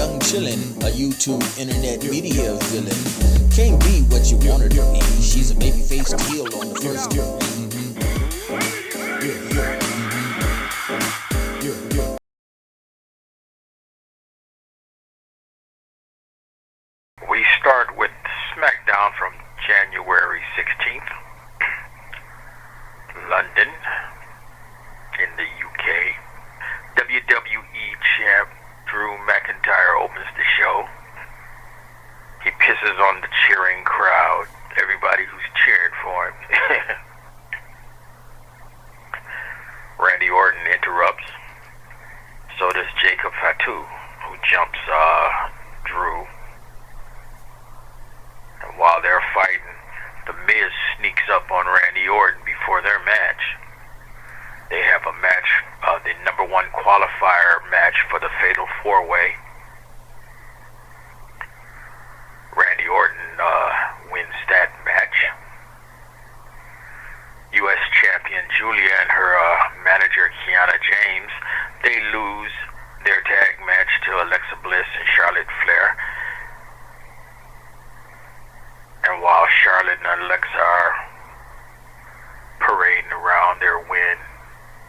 young chillin', a YouTube internet media villain. Can't be what you want her to be. She's a baby-faced heel on the first degree. We start with SmackDown from January 16th, London, in the UK. WWE champ Drew McIntyre opens the show. He pisses on the cheering crowd, everybody who's cheering for him. Randy Orton interrupts. So does Jacob Fatu, who jumps Drew. And while they're fighting, The Miz sneaks up on Randy Orton before their match. They have a match, the number one qualifier match for the Fatal 4-Way. Randy Orton wins that match. U.S. champion Julia and her manager Kiana James, they lose their tag match to Alexa Bliss and Charlotte Flair. And while Charlotte and Alexa are parading around their win,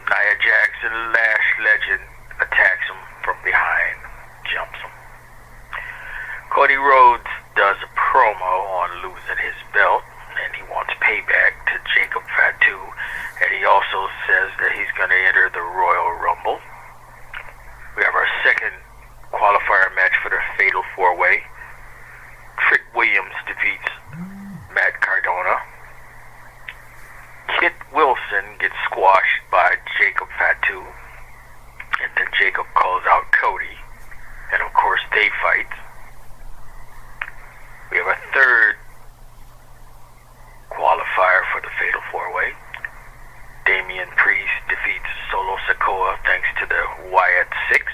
Nia Jax, Lash Legend, attacks him from behind, jumps him. Cody Rhodes does a promo on losing his belt, and he wants payback to Jacob Fatu, and he also says that he's going to enter the Royal Rumble. We have our second qualifier match for the Fatal 4-Way. Trick Williams defeats Matt Cardona. Kit Wilson gets squashed by Jacob Fatu, and then Jacob calls out Cody, and of course they fight. We have a third qualifier for the Fatal 4-Way. Damian Priest defeats Solo Sikoa thanks to the Wyatt Six.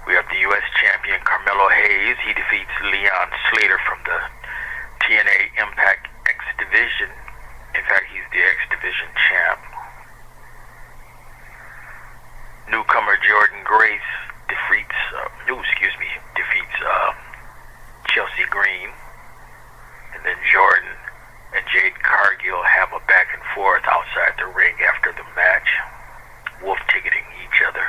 We have the U.S. champion Carmelo Hayes. He defeats Leon Slater from the TNA Impact X Division. In fact, he's the X Division champ. Newcomer Jordan Grace defeats Chelsea Green. And then Jordan and Jade Cargill have a back and forth outside the ring after the match, wolf ticketing each other.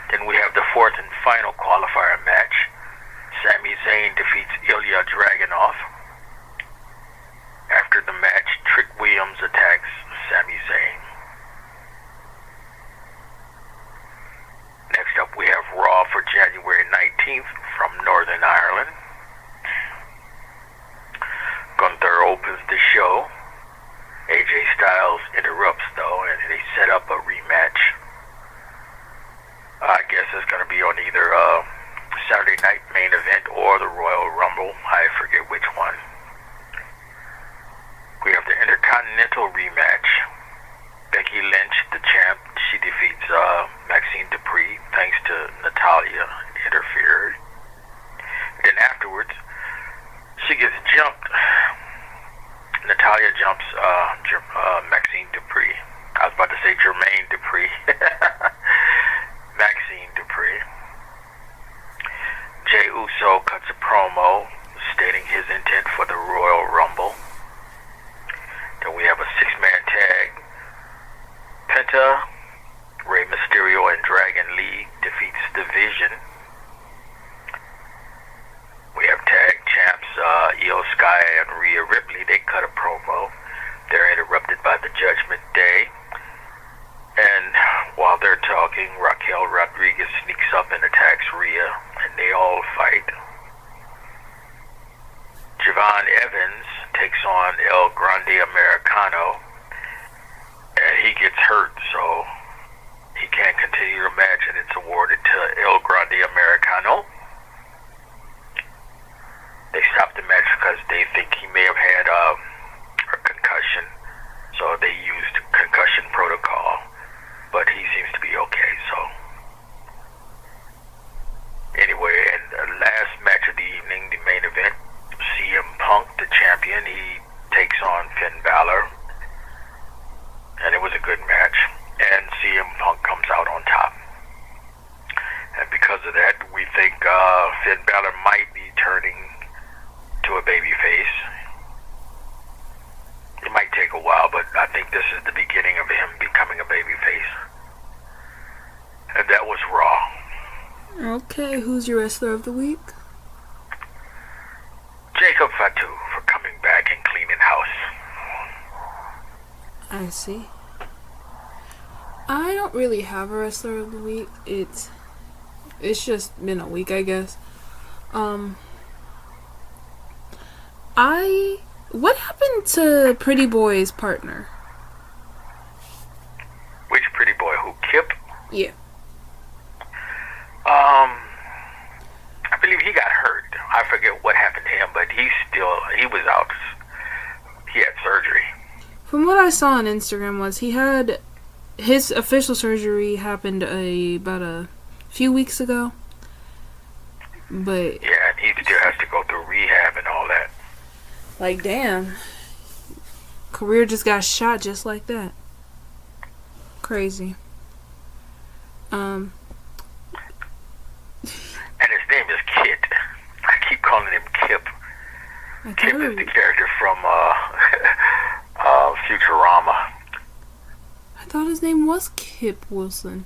Then we have the fourth and final qualifier match. Sami Zayn defeats Ilya Dragunov. After the match, Trick Williams attacks Sami Zayn. Next up, we have Raw for January 19th from Northern Ireland. Gunther opens the show. AJ Styles interrupts though, and they set up a rematch. I guess it's going to be on either Saturday Night Main Event or the Royal Rumble. I forget which one. We have the Intercontinental rematch. Becky Lynch, the champ, she defeats Maxine Dupree thanks to Natalya interfered. Then afterwards, she gets jumped. Natalya jumps Maxine Dupree. I was about to say Jermaine Dupree. Maxine Dupree. Jey Uso cuts a promo stating his intent for the Royal Rumble. Then we have a six-man tag. Penta, Rey Mysterio, and Dragon Lee defeats The Vision. We have tag champs Io Sky and Rhea Ripley. They cut a promo. They're interrupted by the Judgment Day. And while they're talking, Raquel Rodriguez sneaks up and attacks Rhea, and they all fight. Javon Evans takes on El Grande Americano, and he gets hurt, so he can't continue the match, and it's awarded to El Grande Americano. They stop the match because they think he may have had a concussion, so they used concussion protocol, but he seems to be okay, so. Anyway, and the last match of the evening, the main event, CM Punk, the champion, he takes on Finn Balor, and it was a good match, and CM Punk comes out on top. And because of Finn Balor might be turning to a baby face. It might take a while, but I think this is the beginning of him becoming a baby face. And that was Raw. Okay, who's your wrestler of the week? Jacob Fatu for coming back and cleaning house. I see. I don't really have a wrestler of the week. It's just been a week, I guess. What happened to Pretty Boy's partner? Which Pretty Boy? Who? Kip? Yeah. I believe he got hurt. I forget what happened to him, but he was out. He had surgery. From what I saw on Instagram was he had his official surgery happened about a few weeks ago. But yeah, and he still has to go through rehab and all that. Like, damn. Career just got shot just like that. Crazy. And his name is Kit. I keep calling him Kip. Kip is the character from Futurama. I thought his name was Kip Wilson.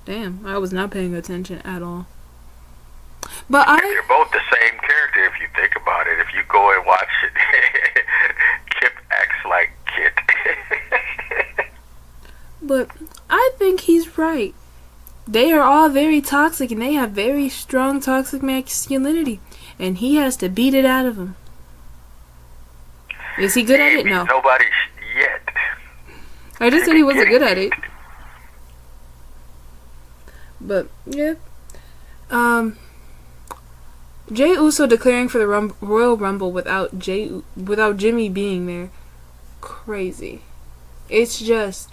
Damn, I was not paying attention at all. But they're both the same character if you think about it. If you go and watch it, Kip acts like Kit. But I think he's right. They are all very toxic and they have very strong toxic masculinity. And he has to beat it out of them. Is he good at it? No. Nobody yet. I just said he wasn't good at it. But, yeah. Jey Uso declaring for the Royal Rumble without Jimmy being there. Crazy. It's just...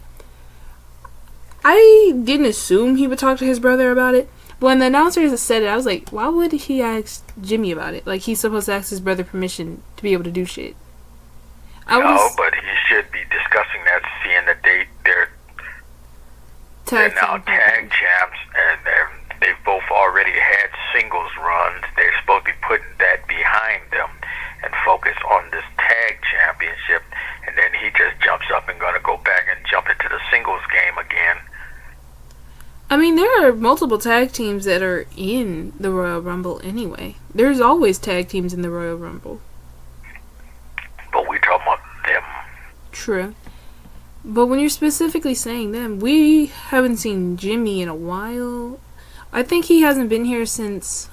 I didn't assume he would talk to his brother about it. When the announcers said it, I was like, why would he ask Jimmy about it? Like, he's supposed to ask his brother permission to be able to do shit. But he should be discussing that, seeing that they're now tag champs, and they've both already had singles runs. They're supposed to be putting that behind them and focus on this tag championship, and then he just jumps up and gonna go back and jump into the singles game again. I mean, there are multiple tag teams that are in the Royal Rumble anyway. There's always tag teams in the Royal Rumble. But we talking about them. True. But when you're specifically saying them, we haven't seen Jimmy in a while. I think he hasn't been here since,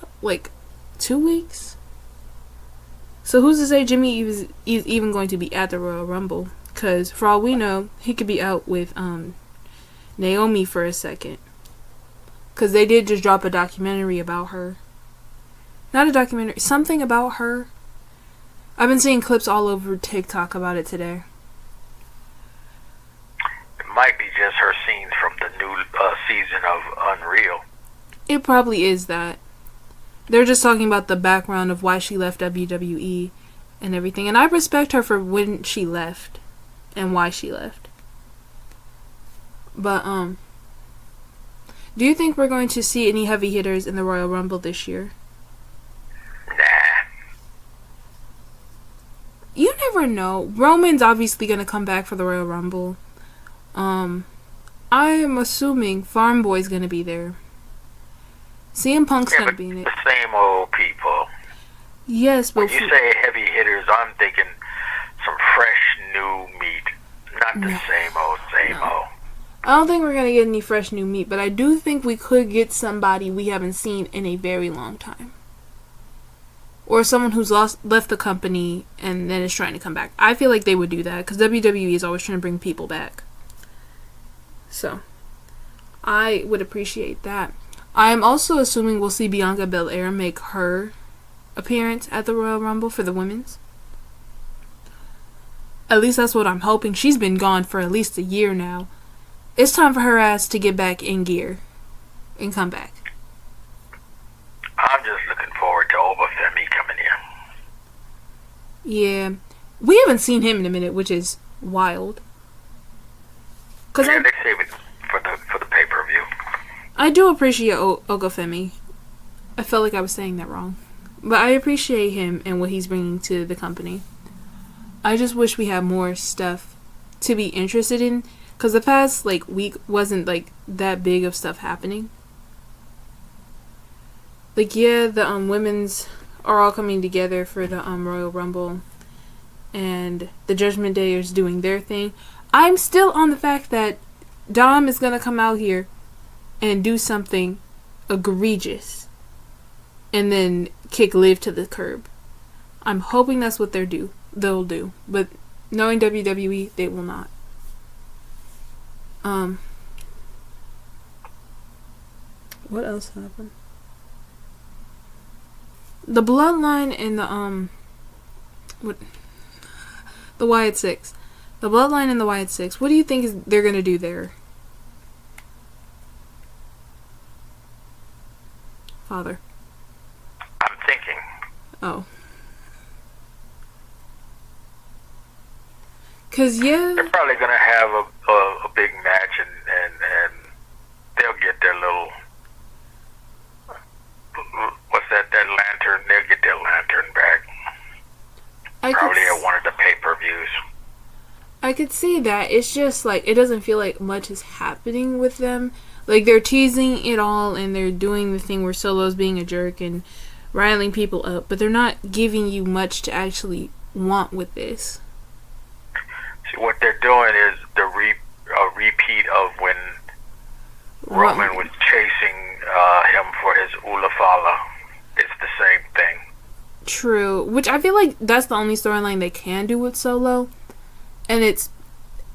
2 weeks? So who's to say Jimmy is even going to be at the Royal Rumble? Because for all we know, he could be out with Naomi for a second. Because they did just drop a documentary about her. Not a documentary, something about her. I've been seeing clips all over TikTok about it today. It might be just her scenes from the new season of Unreal. It probably is that. They're just talking about the background of why she left WWE and everything. And I respect her for when she left and why she left. But, do you think we're going to see any heavy hitters in the Royal Rumble this year? Nah. You never know. Roman's obviously going to come back for the Royal Rumble. I am assuming Farm Boy's going to be there. CM Punk's going to be in it. The same old people. Yes, but... When you say heavy hitters, I'm thinking some fresh new meat. Not the same old. I don't think we're going to get any fresh new meat, but I do think we could get somebody we haven't seen in a very long time. Or someone who's left the company and then is trying to come back. I feel like they would do that, because WWE is always trying to bring people back. So, I would appreciate that. I am also assuming we'll see Bianca Belair make her appearance at the Royal Rumble for the women's. At least that's what I'm hoping. She's been gone for at least a year now. It's time for her ass to get back in gear and come back. I'm just looking forward to Obafemi coming in. Yeah. We haven't seen him in a minute, which is wild. They save it for the pay-per-view. I do appreciate Ogafemi. I felt like I was saying that wrong. But I appreciate him and what he's bringing to the company. I just wish we had more stuff to be interested in. Because the past, like, week wasn't, like, that big of stuff happening. Like, yeah, the women's are all coming together for the Royal Rumble. And the Judgment Day is doing their thing. I'm still on the fact that Dom is going to come out here and do something egregious. And then kick Liv to the curb. I'm hoping that's what they'll do. But knowing WWE, they will not. What else happened? The Bloodline and the Wyatt Six. The Bloodline and the Wyatt Six. What do you think they're gonna do there? Father. I'm thinking. Oh. Cause yeah, they're probably gonna have a big match and they'll get their little that lantern. They'll get their lantern back. Probably at one of the pay-per-views. I could see that. It's just like it doesn't feel like much is happening with them. Like they're teasing it all and they're doing the thing where Solo's being a jerk and riling people up, but they're not giving you much to actually want with this. See, what they're doing is a repeat of when Roman was chasing him for his Ulafala. It's the same thing. True, which I feel like that's the only storyline they can do with Solo, and it's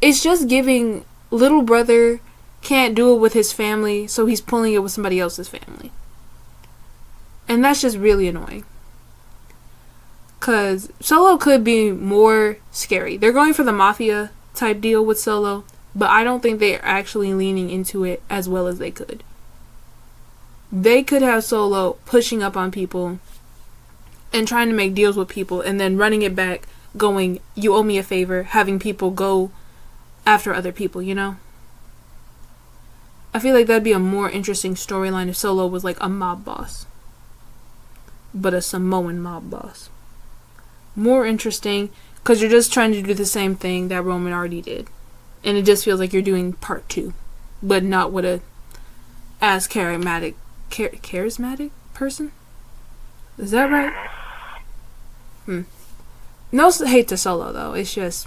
just giving little brother can't do it with his family, so he's pulling it with somebody else's family, and that's just really annoying. Cause Solo could be more scary. They're going for the mafia type deal with Solo, but I don't think they're actually leaning into it as well as they could. They could have Solo pushing up on people and trying to make deals with people and then running it back, going, you owe me a favor, having people go after other people, you know? I feel like that'd be a more interesting storyline if Solo was like a mob boss. But a Samoan mob boss. More interesting, because you're just trying to do the same thing that Roman already did. And it just feels like you're doing part 2. But not with a as charismatic person? Is that right? No hate to Solo, though. It's just,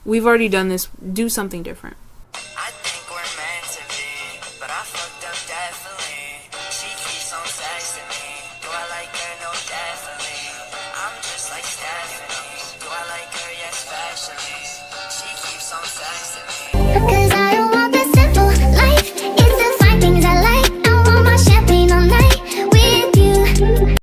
we've already done this. Do something different. I think we're meant to be, but I fucked up definitely. She keeps on texting me. Do I like her? No, definitely. I'm just like Stephanie. Do I like her? Yes, especially. She keeps on texting me.